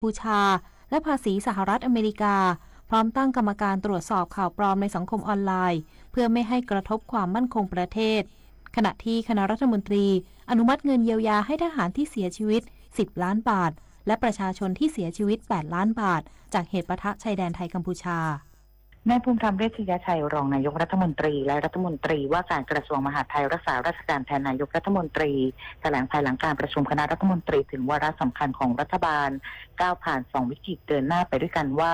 บูชาและภาษีสหรัฐอเมริกาพร้อมตั้งกรรมการตรวจสอบข่าวปลอมในสังคมออนไลน์เพื่อไม่ให้กระทบความมั่นคงประเทศขณะที่คณะรัฐมนตรีอนุมัติเงินเยียวยาให้ทหารที่เสียชีวิต10 ล้านบาทและประชาชนที่เสียชีวิต8 ล้านบาทจากเหตุปะทะชายแดนไทยกัมพูชานายภูมิธรรมเวชยชัยรองนายกรัฐมนตรีและรัฐมนตรีว่าการกระทรวงมหาดไทยรักษาราชการแทนนายกรัฐมนตรีแถลงภายหลังการประชุมคณะรัฐมนตรีถึงวาระสำคัญของรัฐบาลก้าวผ่าน2 วิกฤตเดินหน้าไปด้วยกันว่า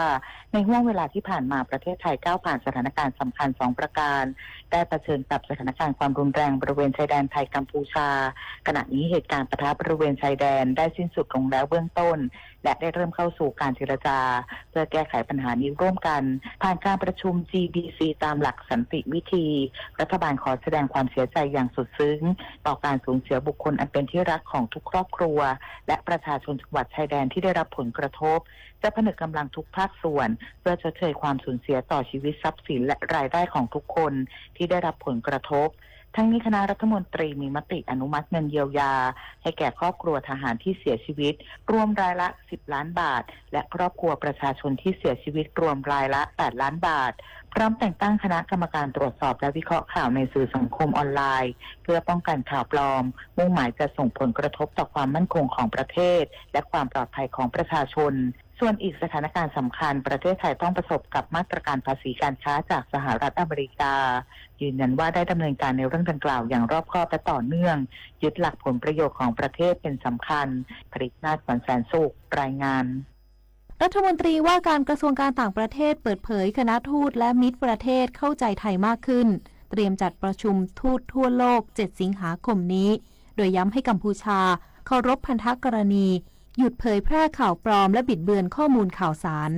ในห่วงเวลาที่ผ่านมาประเทศไทยก้าวผ่านสถานการณ์สำคัญ2 ประการได้เผชิญกับสถานการณ์ความรุนแรงบริเวณชายแดนไทยกัมพูชาขณะนี้เหตุการณ์ปะทะบริเวณชายแดนได้สิ้นสุดลงแล้วเบื้องต้นและได้เริ่มเข้าสู่การเจรจาเพื่อแก้ไขปัญหานี้ร่วมกันผ่านการประชุม GBC ตามหลักสันติวิธีรัฐบาลขอแสดงความเสียใจอย่างสุดซึ้งต่อการสูญเสียบุคคลอันเป็นที่รักของทุกครอบครัวและประชาชนจังหวัดชายแดนที่ได้รับผลกระทบจะผนึกกำลังทุกภาคส่วนเพื่อชดเชยความสูญเสียต่อชีวิตทรัพย์สินและรายได้ของทุกคนที่ได้รับผลกระทบทั้งนี้คณะรัฐมนตรีมีมติอนุมัติเงินเยียวยาให้แก่ครอบครัวทหารที่เสียชีวิตรวมรายละ10 ล้านบาทและครอบครัวประชาชนที่เสียชีวิตรวมรายละ8 ล้านบาทพร้อมแต่งตั้งคณะกรรมการตรวจสอบและวิเคราะห์ข่าวในสื่อสังคมออนไลน์เพื่อป้องกันข่าวปลอมมุ่งหมายจะส่งผลกระทบต่อความมั่นคงของประเทศและความปลอดภัยของประชาชนส่วนอีกสถานการณ์สำคัญประเทศไทยต้องประสบกับมาตรการภาษีการค้าจากสหรัฐอเมริกายืนยันว่าได้ดำเนินการในเรื่องดังกล่าวอย่างรอบคอบและต่อเนื่องยึดหลักผลประโยชน์ของประเทศเป็นสำคัญผลิตนาถ ขวัญแสนสุขรายงานรัฐมนตรีว่าการกระทรวงการต่างประเทศเปิดเผยคณะทูตและมิตรประเทศเข้าใจไทยมากขึ้นเตรียมจัดประชุมทูตทั่วโลก7 สิงหาคมนี้โดยย้ำให้กัมพูชาเคารพพันธกรณีหยุดเผยแพร่ข่าวปลอมและบิดเบือนข้อมูลข่าวสาร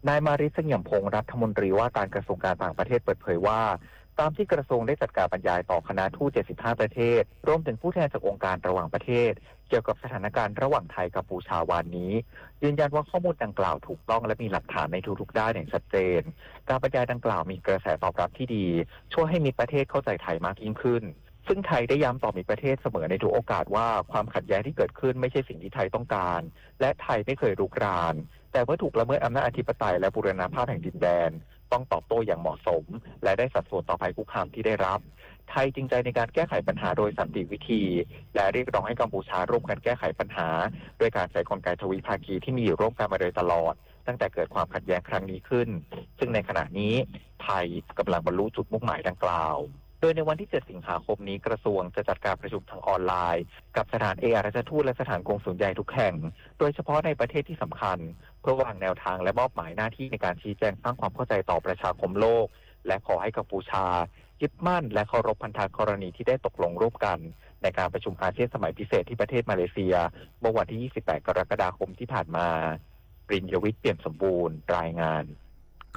นายมาริส เสงี่ยมพงษ์รัฐมนตรีว่าการกระทรวงการต่างประเทศเปิดเผยว่าตามที่กระทรวงได้จัดการบรรยายต่อคณะทูต75 ประเทศรวมถึงผู้แทนจากองค์การระหว่างประเทศเกี่ยวกับสถานการณ์ระหว่างไทยกัมพูชาวันนี้ยืนยันว่าข้อมูลดังกล่าวถูกต้องและมีหลักฐานในทุกๆด้านอย่างชัดเจนการบรรยายดังกล่าวมีกระแสตอบรับที่ดีช่วยให้มิตรประเทศเข้าใจไทยมากยิ่งขึ้นซึ่งไทยได้ย้ำต่อมิตรประเทศเสมอในทุกโอกาสว่าความขัดแย้งที่เกิดขึ้นไม่ใช่สิ่งที่ไทยต้องการและไทยไม่เคยรุกรานแต่เมื่อถูกละเมิดอำนาจอธิปไตยและบูรณาภาพแห่งดินแดนต้องตอบโต้อย่างเหมาะสมและได้สัดส่วนต่อภัยคุกคามที่ได้รับไทยจริงใจในการแก้ไขปัญหาโดยสันติวิธีและเรียกร้องให้กัมพูชาร่วมกันแก้ไขปัญหาโดยการใช้กลไกทวิภาคีที่มีอยู่ร่วมกันมาโดยตลอดตั้งแต่เกิดความขัดแย้งครั้งนี้ขึ้นซึ่งในขณะนี้ไทยกำลังบรรลุจุดมุ่งหมายดังกล่าวโดยในวันที่7 สิงหาคมนี้กระทรวงจะจัดการประชุมทางออนไลน์กับสถานเอกอัครราชทูตและสถานกงสุลใหญ่ทุกแห่งโดยเฉพาะในประเทศที่สำคัญเพื่อวางแนวทางและมอบหมายหน้าที่ในการชี้แจงสร้างความเข้าใจต่อประชาคมโลกและขอให้กัมพูชายึดมั่นและเคารพพันธกรณีที่ได้ตกลงร่วมกันในการประชุมอาเซียนสมัยพิเศษที่ประเทศมาเลเซียเมื่อวันที่28 กรกฎาคมที่ผ่านมาปริญญวิทย์ เปี่ยมสมบูรณ์รายงาน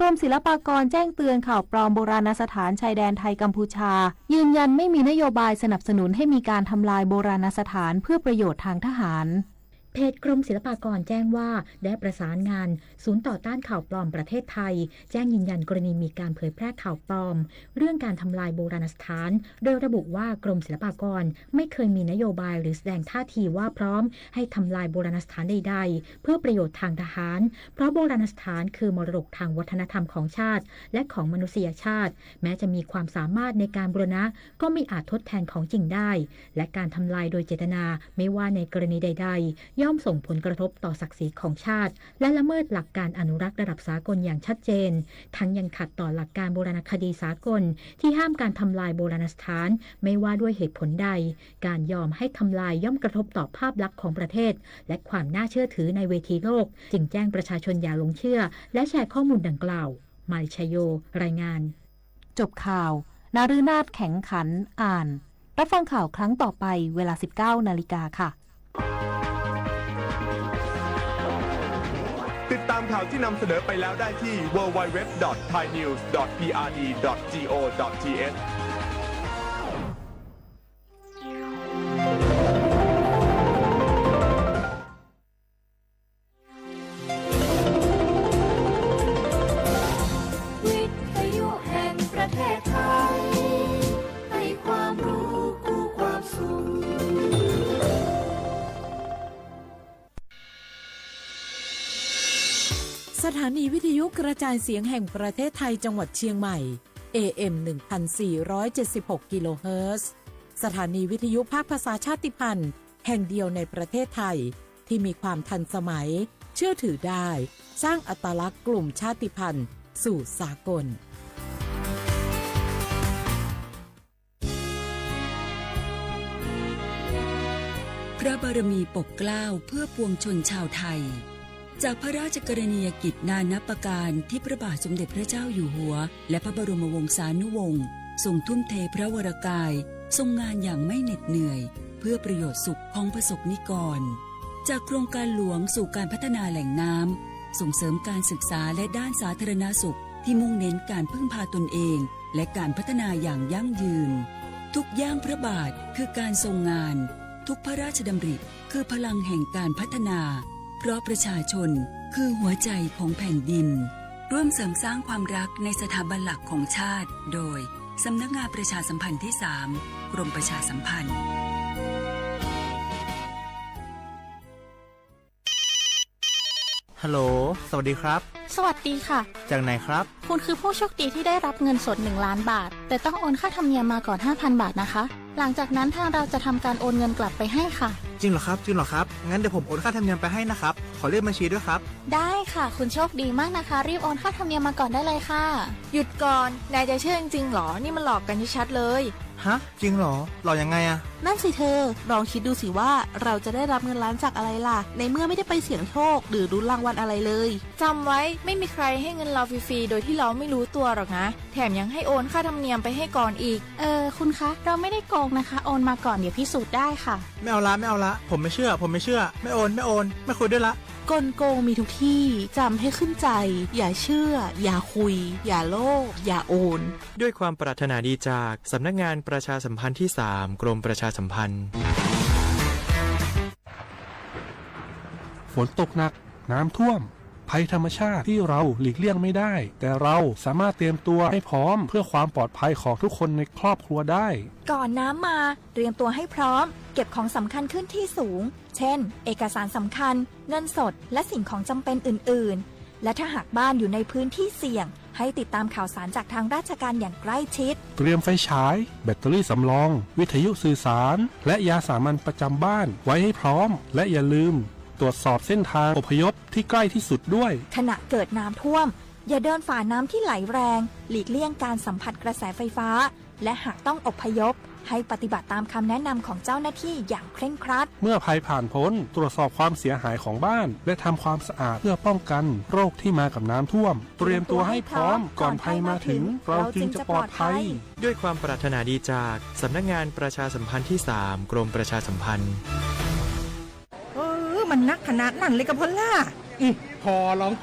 กรมศิลปากรแจ้งเตือนข่าวปลอมโบราณสถานชายแดนไทยกัมพูชายืนยันไม่มีนโยบายสนับสนุนให้มีการทำลายโบราณสถานเพื่อประโยชน์ทางทหารเพจกรมศิลปากรแจ้งว่าได้ประสานงานศูนย์ต่อต้านข่าวปลอมประเทศไทยแจ้งยืนยันกรณีมีการเผยแพร่ข่าวปลอมเรื่องการทำลายโบราณสถานโดยระบุว่ากรมศิลปากรไม่เคยมีนโยบายหรือแสดงท่าทีว่าพร้อมให้ทำลายโบราณสถานใดๆเพื่อประโยชน์ทางทหารเพราะโบราณสถานคือมรดกทางวัฒนธรรมของชาติและของมนุษยชาติแม้จะมีความสามารถในการบูรณะก็ไม่อาจทดแทนของจริงได้และการทำลายโดยเจตนาไม่ว่าในกรณีใดๆย่อมส่งผลกระทบต่อศักดิ์ศรีของชาติและละเมิดหลักการอนุรักษ์ระดับสากลอย่างชัดเจนทั้งยังขัดต่อหลักการโบราณคดีสากลที่ห้ามการทำลายโบราณสถานไม่ว่าด้วยเหตุผลใดการยอมให้ทำลายย่อมกระทบต่อภาพลักษณ์ของประเทศและความน่าเชื่อถือในเวทีโลกจึงแจ้งประชาชนอย่าหลงเชื่อและแชร์ข้อมูลดังกล่าวมาริชโยรายงานจบข่าวนาฤนาถแข็งขันอ่านรับฟังข่าวครั้งต่อไปเวลา 19 นาฬิกาค่ะติดตามข่าวที่นำเสนอไปแล้วได้ที่ www.thainews.prd.go.th สถานีวิทยุกระจายเสียงแห่งประเทศไทยจังหวัดเชียงใหม่ AM 1476 กิโลเฮิรตซ์สถานีวิทยุภาคภาษาชาติพันธุ์แห่งเดียวในประเทศไทยที่มีความทันสมัยเชื่อถือได้สร้างอัตลักษณ์กลุ่มชาติพันธุ์สู่สากลพระบารมีปกเกล้าเพื่อปวงชนชาวไทยจากพระราชกรณียกิจนานับประการที่พระบาทสมเด็จพระเจ้าอยู่หัวและพระบรมวงศานุวงศ์ทรงทุ่มเทพระวรกายทรงงานอย่างไม่เหน็ดเหนื่อยเพื่อประโยชน์สุขของประสบนิกรจากโครงการหลวงสู่การพัฒนาแหล่งน้ำส่งเสริมการศึกษาและด้านสาธารณสุขที่มุ่งเน้นการพึ่งพาตนเองและการพัฒนาอย่างยั่งยืนทุกย่างพระบาทคือการทรงงานทุกพระราชดำริคือพลังแห่งการพัฒนาเพราะประชาชนคือหัวใจของแผ่นดินร่วมเสริมสร้างความรักในสถาบันหลักของชาติโดยสำนักงานประชาสัมพันธ์ที่ 3 กรมประชาสัมพันธ์ฮัลโหลสวัสดีครับสวัสดีค่ะจากไหนครับคุณคือผู้โชคดีที่ได้รับเงินสด1 ล้านบาทแต่ต้องโอนค่าธรรมเนียมมาก่อน 5,000 บาทนะคะหลังจากนั้นทางเราจะทำการโอนเงินกลับไปให้ค่ะจริงเหรอครับงั้นเดี๋ยวผมโอนค่าธรรมเนียมไปให้นะครับขอเลขบัญชีด้วยครับได้ค่ะคุณโชคดีมากนะคะรีบโอนค่าธรรมเนียมมาก่อนได้เลยค่ะหยุดก่อนนายจะเชื่อจริงๆหรอนี่มันหลอกกันชัดๆเลยฮะจริงเหรอหลอกยังไงอะนั่นสิเธอลองคิดดูสิว่าเราจะได้รับเงินล้านจากอะไรล่ะในเมื่อไม่ได้ไปเสี่ยงโชคหรือลุ้นรางวัลอะไรเลยจำไว้ไม่มีใครให้เงินเราฟรีๆโดยที่เราไม่รู้ตัวหรอกนะแถมยังให้โอนค่าธรรมเนียมไปให้ก่อนอีกคุณคะเราไม่ได้โกงนะคะโอนมาก่อนเดี๋ยวพิสูจน์ได้ค่ะไม่เอาละผมไม่เชื่อไม่โอนไม่คุยด้วยละกลโกงมีทุกที่จำให้ขึ้นใจอย่าเชื่ออย่าคุยอย่าโลภอย่าโอนด้วยความปรารถนาดีจากสำนักงานประชาสัมพันธ์ที่ 3 กรมประชาสัมพันธ์ฝนตกหนักน้ำท่วมภัยธรรมชาติที่เราหลีกเลี่ยงไม่ได้แต่เราสามารถเตรียมตัวให้พร้อมเพื่อความปลอดภัยของทุกคนในครอบครัวได้ก่อนน้ำมาเตรียมตัวให้พร้อมเก็บของสำคัญขึ้นที่สูงเช่นเอกสารสำคัญเงินสดและสิ่งของจำเป็นอื่นๆและถ้าหากบ้านอยู่ในพื้นที่เสี่ยงให้ติดตามข่าวสารจากทางราชการอย่างใกล้ชิดเตรียมไฟฉายแบตเตอรี่สำรองวิทยุสื่อสารและยาสามัญประจำบ้านไว้ให้พร้อมและอย่าลืมตรวจสอบเส้นทางอพยพที่ใกล้ที่สุดด้วยขณะเกิดน้ำท่วมอย่าเดินฝ่าน้ำที่ไหลแรงหลีกเลี่ยงการสัมผัสกระแสไฟฟ้าและหากต้องอพยพให้ปฏิบัติตามคำแนะนำของเจ้าหน้าที่อย่างเคร่งครัดเมื่อภัยผ่านพ้นตรวจสอบความเสียหายของบ้านและทำความสะอาดเพื่อป้องกันโรคที่มากับน้ำท่วมเตรียมตัวให้พร้อมก่อนภัยมาถึงเราจึงจะปลอดภัยด้วยความปรารถนาดีจากสำนักงานประชาสัมพันธ์ที่ 3 กรมประชาสัมพันธ์มันนักขนาดนั้นเลยกับพอล่าพอลอง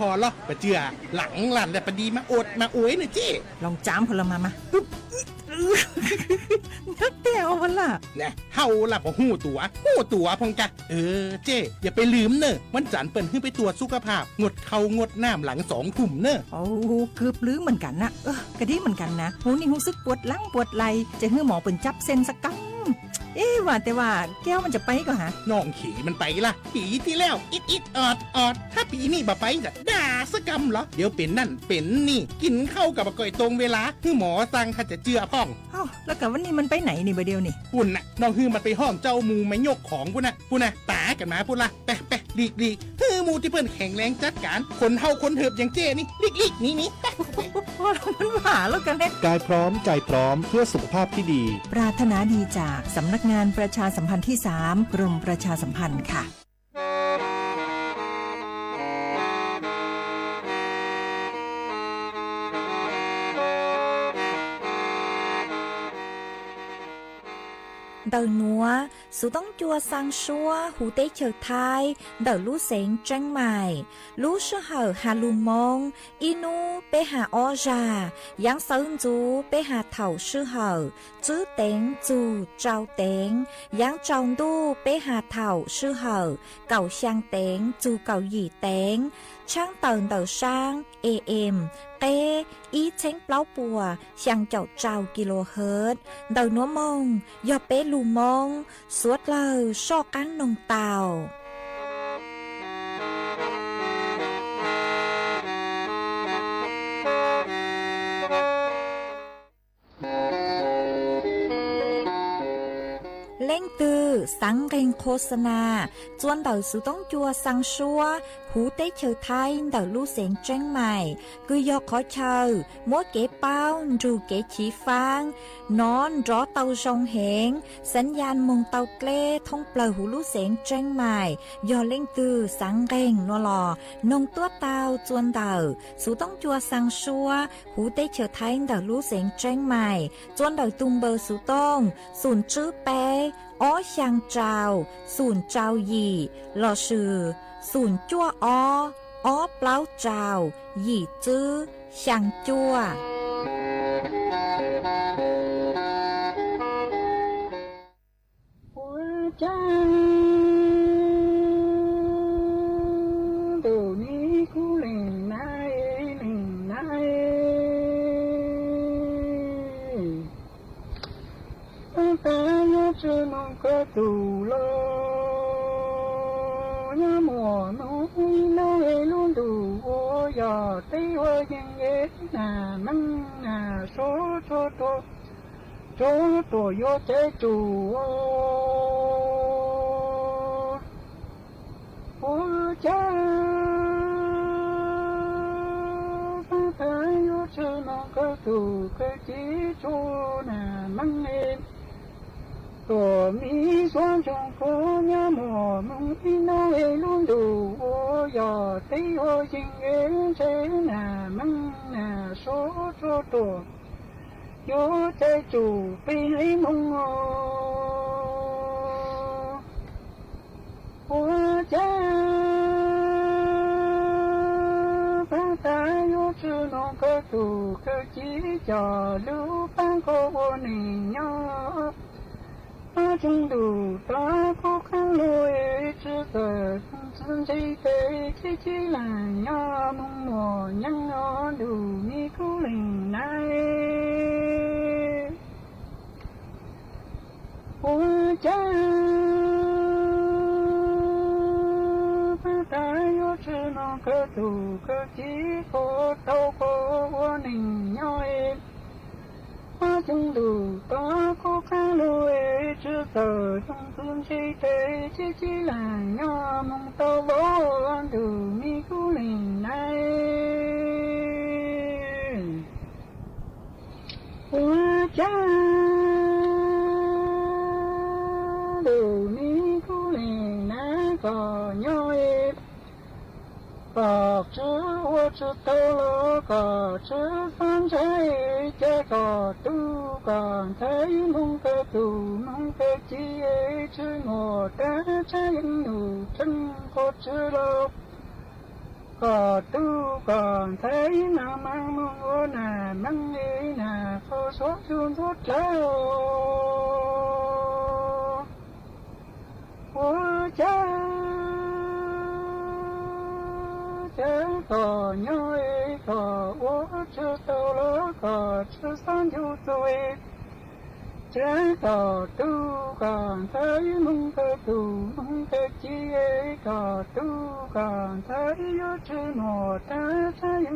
ไปเจือหลังหลันแต่ปดีมาอดมาอวยหน่อยจี้ลองจามพลมานักเดียวพอล่าเนี่ยเฮาล่ะพอหู้ตัวพงกะเจ้อย่าไปลืมเนอะวันจันทร์เปิ่นขึ้นไปตรวจสุขภาพงดเขางดน้ำหลัง2 ทุ่มเนอะโอ้เกือบลืมเหมือนกันนะกระดิ่เหมือนกันนะหูนี่รู้สึกปวดหลังปวดไหล่จะให้หมอเปิ่นจับเส้นสักกังว่าแต่ว่าแก้วมันจะไปก็ฮะน้องขี่มันไปล่ะปีที่แล้วอิดออดถ้าปีนี้บ่ไปจะด่าสกำเหรอเดี๋ยวเป็นนั่นเป็นนี่กินเข้ากับก่อยตรงเวลาคือหมอสั่งถ้าจะเจือพ่องแล้วกับวันนี้มันไปไหนนี่บ่เดียวนี่ปุ่นน่ะน้องฮือมันไปห้องเจ้ามูไม่ยกของปุ่นน่ะตากันมาปุ่นละไปลีกฮือมูที่เพิ่นแข็งแรงจัดการคนเฮาคนเหิบอย่างเจ้นี่ลีกนี่มันหาแล้วกันกายพร้อมใจพร้อมเพื่อสุขภาพที่ดีปรารถนาดีจากสำนักงานประชาสัมพันธ์ที่ 3 กรมประชาสัมพันธ์ค่ะĐầu núa, số tông chua sang xua, hú tế chờ thai, đầu lũ xén trăng mài, lũ sơ hở hà lù mông, inu bê hà o già, giáng sơn chú bê hà thảo sơ hở, chứ tén chú trao tén, giáng tròn đu bê hà thảo sơ hở, cầu sang tén chú cầu dì tén, trang tờn đầu sang, em, kê, ý chén pláu bùa, sang chậu trao kHz, đầu núa mông, do bê lù mông, suốt lờ so cán nông tàu. สังเกงโฆษณาจวนเต่าสุต้องจัวสังชัวหูเต้เชอไทยเต่าลู่เสียงแจ้งใหม่คือยอขอเชอมัวเก๋เป้าดูเก๋ฉีฟางนอนรอเต่าชงเหงสัญญาณมงเต่าเกล้ท่องเปล่าหูลู่เสียงแจ้งใหม่ยอเล่งตือสังเกงนัวหล่อนงตัวเต่าจวนเต่าสุต้องจัวสังชัวหูเต้เชอไทยเต่าลู่เสียงแจ้งใหม่จวนเต่าตุงเบอร์สุต้องศูนย์จื้อเป้อ้อช่างเจ้าศูนย์เจ้าหยี่หล่อชื่อศูนย์จั่วอ้อเปล่าเจ้าหยี่จื้อช่างจั่ว只能个走了，呀莫弄那为路途，我要对我应也那门那说多要在住我家方才有只能个走个记住那门诶。多米双中国呀莫梦一那为路途，我要对我心愿在那梦那说多，又在主悲梦哦，我家发达又只能个渡个几条路半个我能要。阿中路大口看路诶，只得从这北起起来呀，梦莫娘啊路你古岭来，我家把大有只能个渡个几个到过我能要诶。阿中路大口看路诶，只得从自己北起来呀，梦到我路你古岭来，我家路你古岭来个鸟诶。个知我知道了，个知三才这个都刚才梦个都梦个记知我的才有真可知了，个都刚才那梦我那梦里那可说就不了，我家。这个鸟一个，我知道了个吃三就对。这个都刚才梦个都梦个记一个都刚才有只我的才有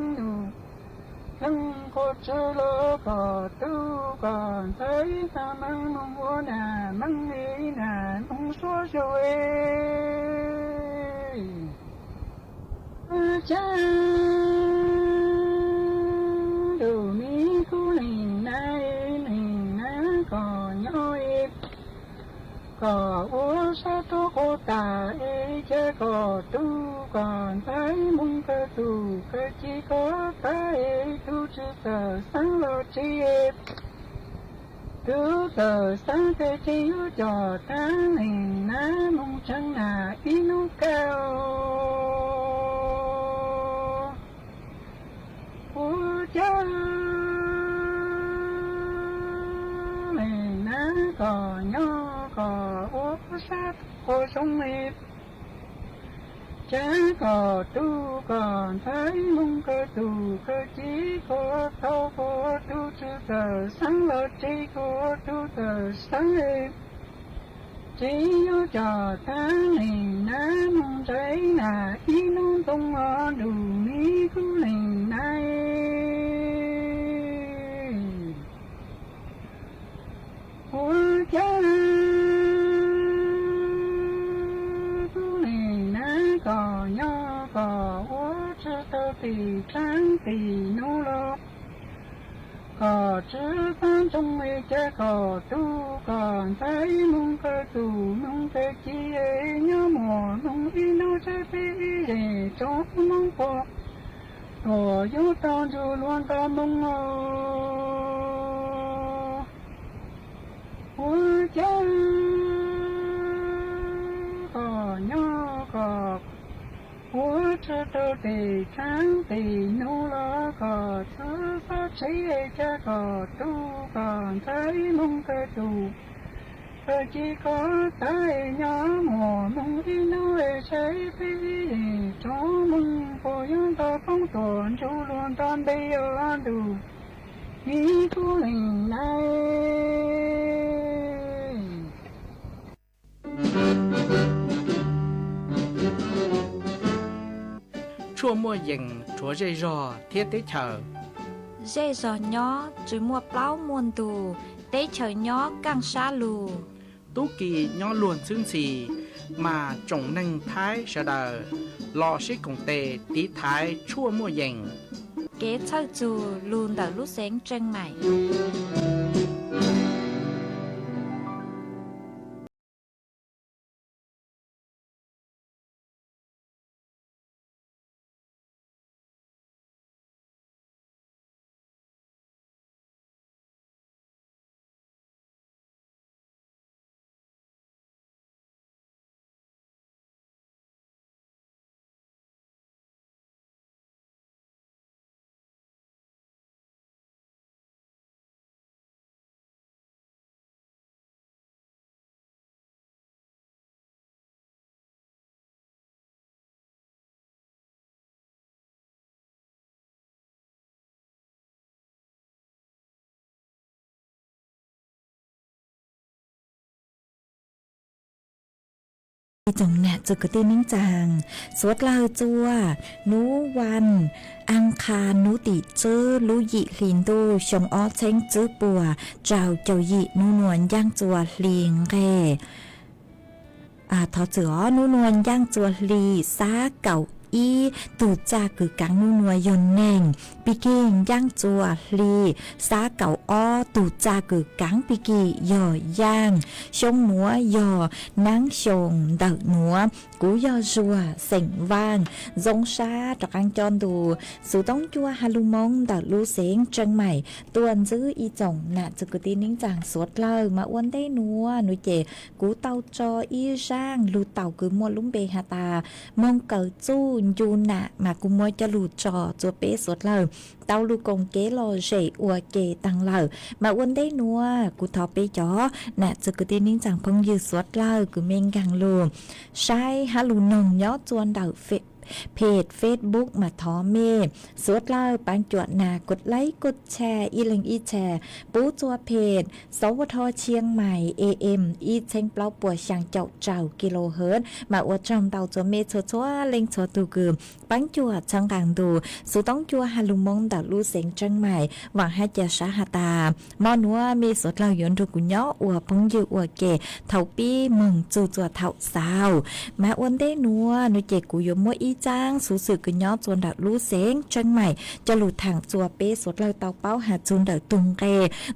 能够知了个都刚才那梦我那梦里那梦说是为。家路你古岭来个鸟儿，个我说多个大一这个都刚才梦个都个几个大都知道三了几都得三个只有叫单岭那梦成那一路高。我家里那个鸟个我杀我兄弟，这个都刚才梦个都个几个到过都知道三了这个都得三人。只有叫单岭那梦在那一路东啊路你古岭来，我家我知道的真的努力。个只三中为这个都干在农个都农个几耶呀么农一农这比人中农过，我有当就乱打农哦，我家个鸟个。我知道的真的努了个，此发谁这个都干在农个都，这几个在nhà我农一农为谁比人中农不用到工作就乱当被安度，一个人来。chua mua dừng chúa dây rò thiết tế chờ dây giò nhó chứ mua plau muôn tù tế chờ nhó càng xa lù tú kỳ nhó luôn xương xì mà trồng nâng thái sợ đờ lò xích cùng tề tí thái chua mua dừng kế thơ dù luôn đỡ lúc sáng chân mày trong nèจะกระติ้นนิ่งจางสวดลาวจัวนูวันอังคารนูติเจอลุยิลินดูชงอ้อเช้งจื้อปัวเจ้าเจ้ายินูนวลย่างจัวลิงแก่ทอเจือนูนวลย่างจัวลีซาเก่าอีตูจากึกังนูนัวยนแนงปิกิงย่างจัวลีซาเก่าอ้อตูจากึกังปิกิย่อย่างชงหนัวยอนังชงเดาหนัวกูยอจัวเส็งว่างจงชาตะกังจอนดูสูต้องจัวฮาลุมงเดาลูเสงจังใหม่ตัวนซื้ออีจงน่ะจะกตีนิ่งจางสวดเลยมาอ้วนได้นัวหนูเจกูเตาจออีร่างลูเตาคือมัวลุ้มเบฮาตามองเกิดจูยูน่ะมากูมัวจะลูจอจัวเป๊สวดเลยเตาลูกงเกลอเจอวเกตังเลยมาอ้วนได้นัวกูทอเปจอน่ะจะกตีนิ่งจางพงยืดสวดเลยกูเมงกังลูใช่ฮาลูนงย้อจวนเดาเฟเพจ Facebook มาท้อเมสวดเล่าปังจวดนากดไลค์กดแชร์อีลิงอีแชร์ปูจัวเพจสวทเชียงใหม่ AM อีเชงเปล่าปัวช่างเจ้าเจ้ากิโลเฮิรตซ์มาอวดจำเตาจัวเมชัวเล็งชัวตูกืมปังจวดช่างกังดูสุต้องจัวฮาลุมงดาลูเสียงจังใหม่หวังให้จะสาหตามอนัวมีสวดเล่าย้อนดูกุญย่ออวพงยืออวเกเท่าปีมึงจูจัวเท่าสาวมาอ้วนได้นัวนุเจกุยมัวอีจ้างสูสือกุญย่อจวนดักลูเสียงจังใหม่จะหลุดทางจัวเป้สวดเล่าเตาเป้าหาจูนเดาตุงเก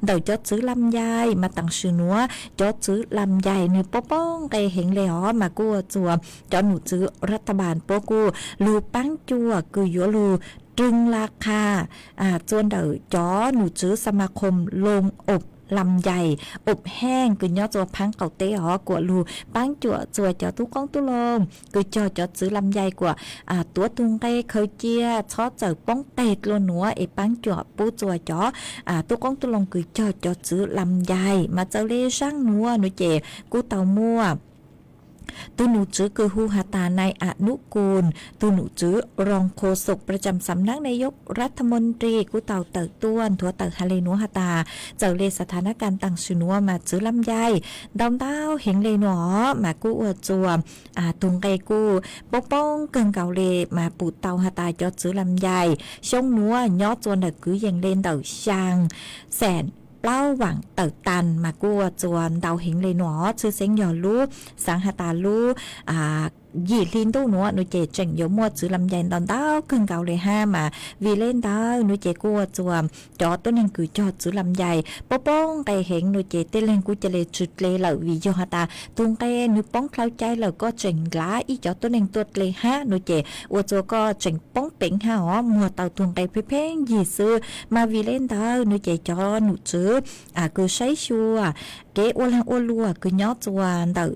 เดาจอดซื้อลำไยมาตั้งชื่อนัวจอดซื้อลำไยเนื้อป้องเกเห็นเลยอ๋อมากัวจัวจอหนูซื้อรัฐบาลโปกูลูปังจัวคือยัวลูตรึงราคาจวนเดาจอหนูซื้อสมาคมลงอบลำใหญ่อบแห้งคือย่อตัวพังเก่าเตะหอกว่าลูปังจั่วจั่วจอทุกกองตุลมคือจอซื้อลำใหญ่กว่าตัวตุงเตะเคยเจียชอเจอป้องเตะโลหนัวปังจั่วปูจั่วจอทุกกองตุลมคือจอซื้อลำใหญ่มาเจ้าเล่ช่างนัวหนูเจกูเตามั่วตัวหนูจื้อคือฮูฮาตานายอนุกูลตัวหนูจื้อรองโฆษกประจำสำนักนายกรัฐมนตรีกูเต่าเติร์ต้วนทัวเติร์ฮาเลนัวฮาตาเจ้าเลสถานการณ์ต่างชื่อนัวมาจื้อลำไยดาวเต้าเห็นเลยหนอมากูอวดจวมตุงไกกูปกป้องเกิงเก่าเลมาปูเต่าฮาตาจอจื้อลำไยช่องนัวย่อจวนเด็กคือยังเล่นเต่าช่างแสนเล่าหวังเติร์ตันมากัวจวนเดาเห็นเลยหนอชื่อเสียงหย่อลูสังหตาลู dị liên đu nữa nuôi chế chỉnh yếu mua chữ làm dành đòn đau cưng gạoเลยha mà vì lên đó nuôi chế cua chùa cho tôi nên cứ cho chữ làm dày bố bông cái hiện nuôi chế tên lên cú chế lệ chụt lệ lợi vì do họ ta tung cái nuôi bóng khâu trái lợi có chỉnh lá ý cho tôi nên tuột lệ ha nuôi chế uo chùa có chỉnh bóng bỉnh ha họ mua tàu tung cái phê phê gì xưa mà vì lên đó nuôi chế cho nụ chữ cứ sấy xua cái ô lang ô lùa cứ nhót chùa đợi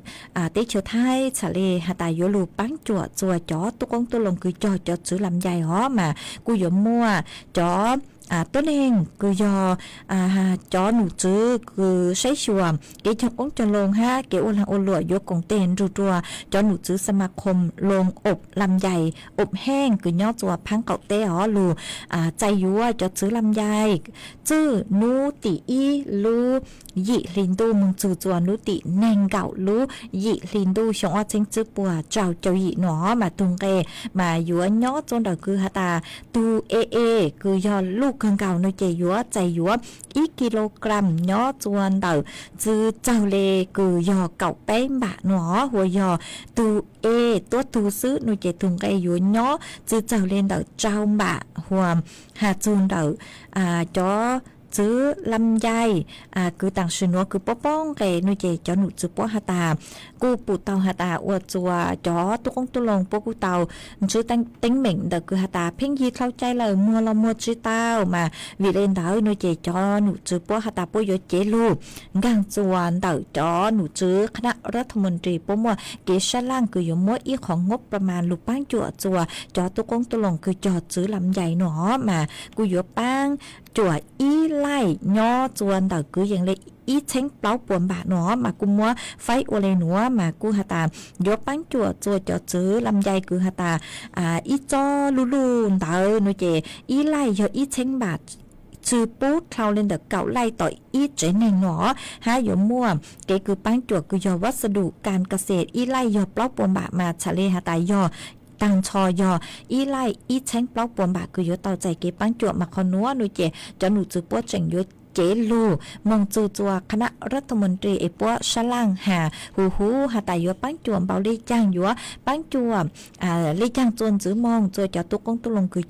tế chiều thay trả lệ hà tài yếu lù bán chùa chó tôi con tôi lòng cứ cho chữ làm dài họ mà cô yếu mua chó tốt nên cứ do chó nụ chữ cứ sấy xùa cái trong ống cho lông ha cái ô lang ô lùa yếu cùng tên rùa chó nụ chữสมาคมลงอบลำใหญ่อบแห้งcứ nhót chùa พังเกาเต้họ lùใจยัวcho chữ làm dài chữ nú tỷ y lù dị linh đu mong chữ chùa nú tỷ neng gạo lú dị linh đu xong ở trên chữ bùa trào châu dị nó mà tung kê màยัวnhót trong đời cứ hà ta tu cứ doลูกเครื่องเก่าในใจยัวใจยัวอีกิโลกรัมย่อจวนเต่าจื้อเจ้าเลคือยอเก่าแป้งบะหนอหัวยอตูตัวตูซื้อในใจทุงไกยัวย่อจื้อเจ้าเลนเต่าเจ้าบะหัวหาจูนเต่าจ้อซื้อลำไยคือต่างชนัวคือป้องไก่นุยเจจอหนุจือป้อหาตากูปูเตาหาตาอวดจัวจอตุกงตุลงป้อกูเตาจื้อตั้งเหม่งแต่คือหาตาเพ่งยีเข้าใจเลยมัวละมัวจื้อเตามาวิเลนเตานุยเจจอหนุจือป้อหาตาป้อยเจลูกังจวนเตาจอหนุจื้อคณะรัฐมนตรีป้อมัวเกชล่างคือยมัวอีของงบประมาณลูกป้างจั่วจัวจอตุกงตุลงคือจอจื้อลำใหญ่หนอมากูยป้างจั่วอีไล่ย่อจวนแต่คืออย่างเลยอีเช้งเปล่าปวมบาหนอมากูมัวไฟโอเลหนัวมากูหาตายกปั้งจั่วจั่วจะซื้อลำไยคือหาตาอีจอลูเตอโนเจอีไล่ย่ออีเช้งบาชื่อปูดเขาเล่นเด็กเก่าไล่ต่ออีเจนหนอหาหยมมั่วเกคือปั้งจั่วคือยอวัสดุการเกษตรอีไล่ยอเปล่าปวมบามาชะเลหาตายอตังชอยออีไล่อีแช้งเปล่าปวมบาคือยอต่อใจเก็บปังจั่วมาคอนัวหนูเจจะหนูจือปัวเจิงยเจลูมองจูจัวคณะรัฐมนตรีปัวชะล่างหาหูหาตายอปังจั่วเบาลีจ้างยัวปังจั่วลีจ้างจวนจื้อมองจัวจอตุกงตุลงคือ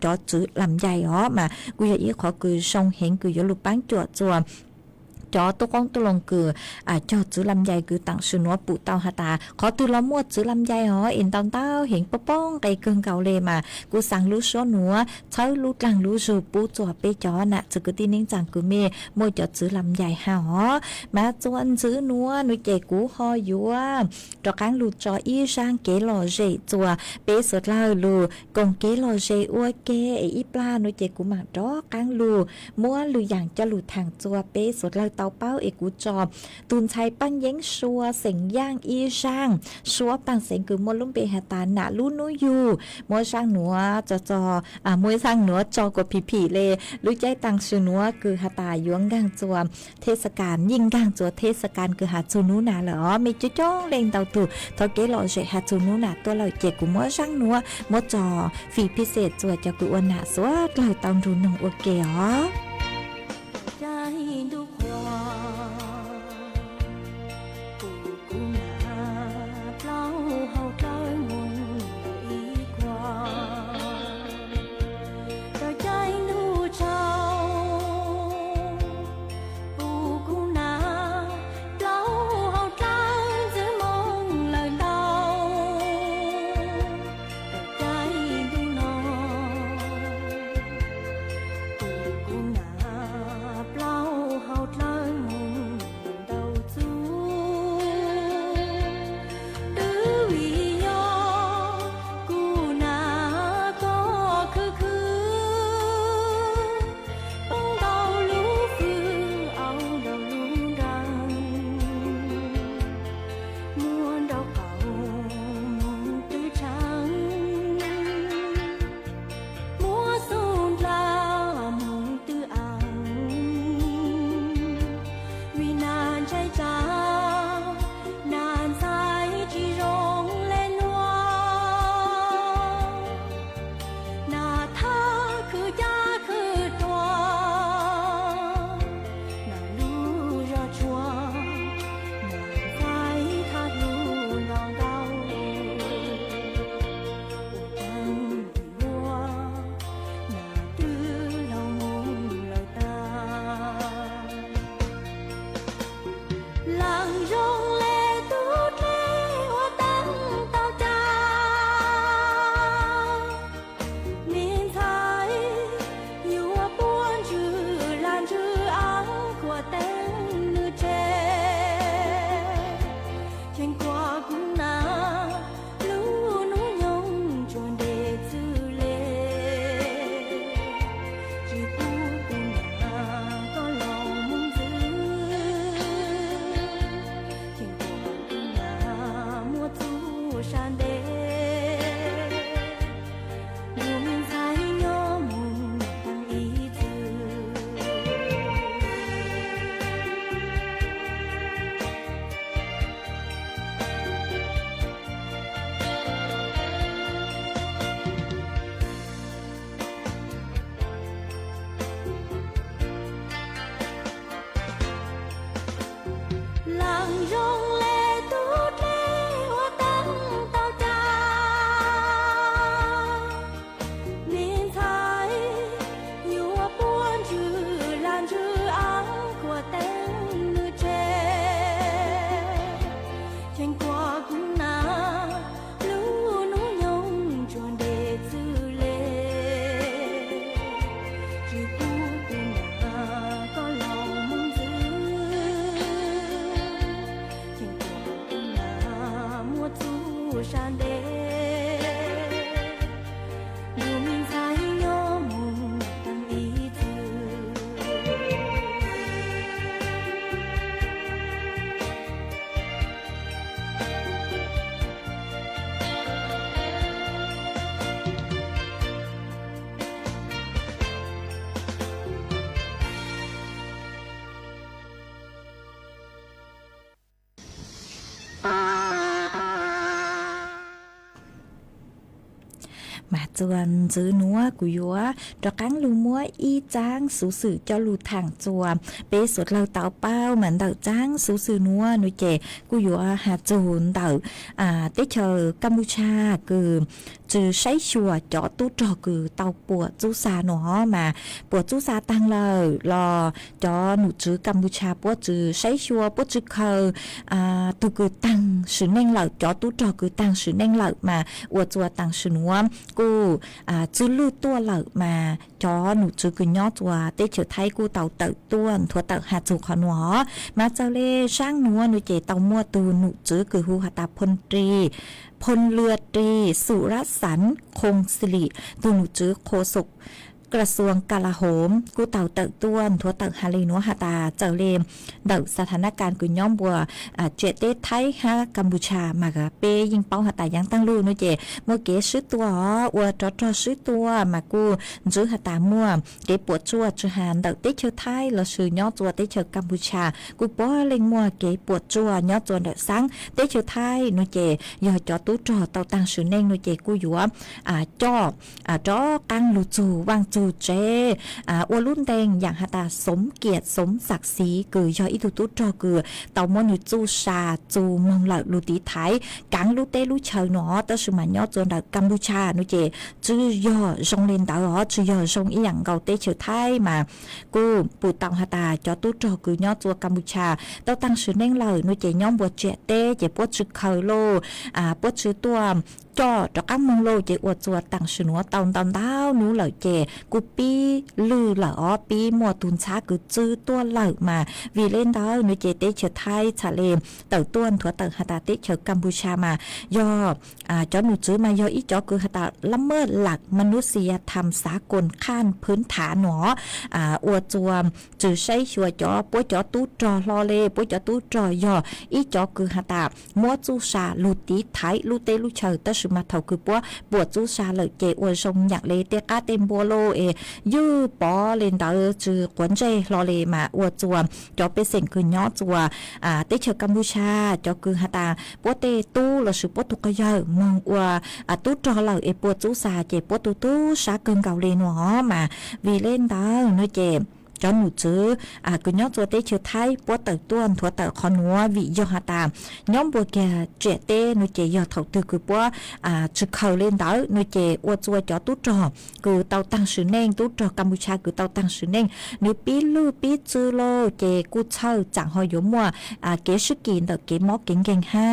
จอจื้อลำใหญ่อ๋อมากูอยากอีขอคือทรงเห็นคือยอลูปังจั่วจอตุกงตุลงคือจอจื้อลำใหญ่คือต่างชนัวปู่เตาหาตาขอตุละมัวจื้อลำใหญ่อ๋อเอ็นตอนเต้าเห็นป้องไกเกิงเก่าเลยมากูสั่งรู้ชัวหนัวเช้ารู้กลางรู้สูปู่จั่วเปจอน่ะจื้อตีนิ่งจังคือเมมวยจอจื้อลำใหญ่หาอ๋อมาจวนจื้อนัวหนุ่ยเจกูฮอยัวจอกลางรู้จออีช่างเกลอเจจัวเปสุดเล่ารู้กงเกลอเจอ้วเกอีปลาหนุ่ยเจกูมาจอกลางรู้มัวรู้อย่างจะรู้ทางจัวเปสุดเล่าเตาเป้าเอกูจอบตุนชัยปั้งเย้งชัวเสียงย่างอีช่างชัวปังเสียงคือมัวลุ่มเปหาตาหนาลู่นุยูมัวช่างหนัวจอมัวช่างหนัวจอกว่าผีเลยรู้ใจตังชูนัวคือหาตายวงก้างจัวเทศกาลยิ่งก้างจัวเทศกาลคือหาจูนูนาเหรอมีจ้องเล่งเตาตู่ทอเกลอเจหาจูนูนาตัวเราเจกูมัวช่างหนัวมัวจอฝีพิเศษจัวจะกูวันหนาสวดเราตองรู้นงโอเคอ๋อ mà chuan giữ núa của yếu cho cắn lù múa y trang số sự cho lù thẳng chùa bế sốt lâu tàu bao mà đậu trang số sự núa nuôi trẻ của yếu hạt chuồn đậu tết chờ Campuchia cứ trừ say chùa cho tú trò cứ tàu bùa chú xa nó mà bùa chú xa tăng lời lo cho nụ chữ Campuchia bùa trừ say chùa bùa trừ khờ tu cứ tăng sự năng lợi cho tú trò cứ tăng sự năng lợi mà ua chùa tăng sự núa cô chú lưu tua lợi mà cho nụ chữ cứ nhó chùa tết chờ thay cô tàu tự tuôn thua tự hạt chùa khó nó mà cho lê sang núa nuôi trẻ tàu mua từ nụ chữ cứ hu hạt tà phun trìพลเรือตรีสุรสันต์คงสิริตุนุจื้อโคศกกระทรวงกลาโหมกูเต่าเติต้วนทัวเติฮาลีนัวฮาตาเจอเลมเดิสถานการณ์กุย่อมบัวเจเตไทยฮะกัมพูชามากะเปยิงเป้าฮาตายังตั้งลู่นู้เจมัวเกซื้อตัวอวดจอซื้อตัวมากูจื้อฮาตามัวเกปวดจั่วจื้อหานเดิเตเชอไทยเราซื้อย่อจั่วเตเชอกัมพูชากูป้อเล็งมัวเกปวดจั่วย่อจั่วเดสังเตเชอไทยนู้เจย่อจอตู้จอเต่าตังซื้อเน่งนู้เจกูอยู่จ่อกังลูจูวางจูเจอวรุ่นแดงอย่างฮาตาสมเกียรติสมศักดิ์ศรีกือยออิตุตุจอกือเต่ามอนุจูชาจูมองเหล่าลูตีไทยกังลูเตลูเชยหนอแต่สมัยย่อจนดกัมพูชานุเจจื้อยอจงเลนดาวจื้อยอจงอีหยังเกาเตเฉยไทยมากูปูเต่าฮาตาจอตุจอกือย่อจัวกัมพูชาเต่าตั้งชื่อเน่งเหล่านุเจย่อมบัวเจเตเจปวดชื่อเคยโลปวดชื่อตัวจ่อดอกกัมมงโลเจอวดจัวตั้งชื่อหนัวตอนดาวนู้เหล่าเจกูปีลือเหล่อปีมัวตุนช้าคือจื้อตัวเหล่ามาวีเล่นดาวนุเจเตเฉยไทยชาเลมเต่าต้วนถั่วเต่าฮาตาเตเฉยกัมพูชามายอจอหนูจื้อมายออีจอคือฮาตาละเมิดหลักมนุษยธรรมสากลขั้นพื้นฐานหนออวดจัวจื้อใช้ชัวจอปัวจอตู้จอลอเลปัวจอตู้จอยออีจอคือฮาตามัวจูชาลูตีไทยลูเตลูเฉยแต่สุมาเท่าคือปัวปวดจูชาเลยเจอวดทรงอยากเลเตกาเต็มบัวโลยื้อปอเลนดาจื้อกวนเจลอเลมาอวดจัวจอเป็นเสียงคือย้อจัวเตเชกัมพูชาจอคือฮาตาปัวเตตู้เราสืบปัวตุกยอมองว่าตู้จอเราปัวจูชาเจปัวตู้ชาเกินเก่าเลยหนอมาวีเล่นดาเนเจจอหนูจื้อกุย่อตัวเตเชื้อไทยปัวเติร์ต้วนถั่วเติร์คอนัววิยอฮาตามย่อมบัวแกเจเต้หนูเจยอถกตือคือปัวจื้อเขาเล่นดาวหนูเจอวดจัวจอตู้จอคือเตาตังสือเน่งตู้จอกัมพูชาคือเตาตังสือเน่งหนูปีลูปีจื้อโลเจกูเช่าจังหอยมัวเกชิกินเตอเกมอเก่งเก่งห้า